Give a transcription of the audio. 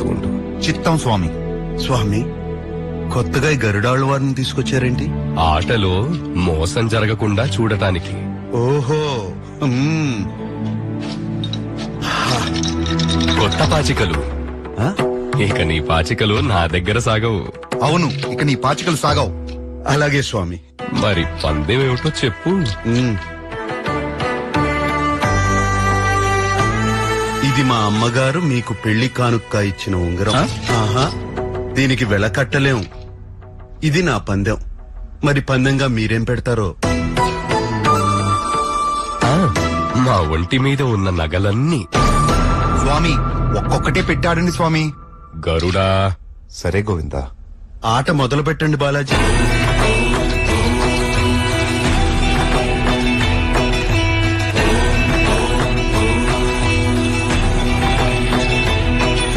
జాగ్రత్త ఉండు. చిత్తం స్వామి. స్వామి, కొత్తగా ఈ గరుడాళ్ళ వారిని తీసుకొచ్చారేంటి? ఆటలో మోసం జరగకుండా చూడటానికి. ఓహో. కొత్త పాచికలు. ఆ? ఇక నీ పాచికలు నా దగ్గర సాగవు. అవును, ఇక నీ పాచికలు సాగవు. అలాగే స్వామి. మరి పందెం ఏమిటో చెప్పు. ఇది మా అమ్మగారు మీకు పెళ్లి కానుక్క ఇచ్చిన ఉంగరం. ఆహా, దీనికి వెల కట్టలేం. ఇది నా పందెం. మరి పందెంగా మీరేం పెడతారో? మా ఒంటి మీద ఉన్న నగలన్నీ. స్వామి, ఒక్కొక్కటే పెట్టాడండి స్వామి. గరుడా. సరే గోవిందా. ఆట మొదలు పెట్టండి బాలాజీ.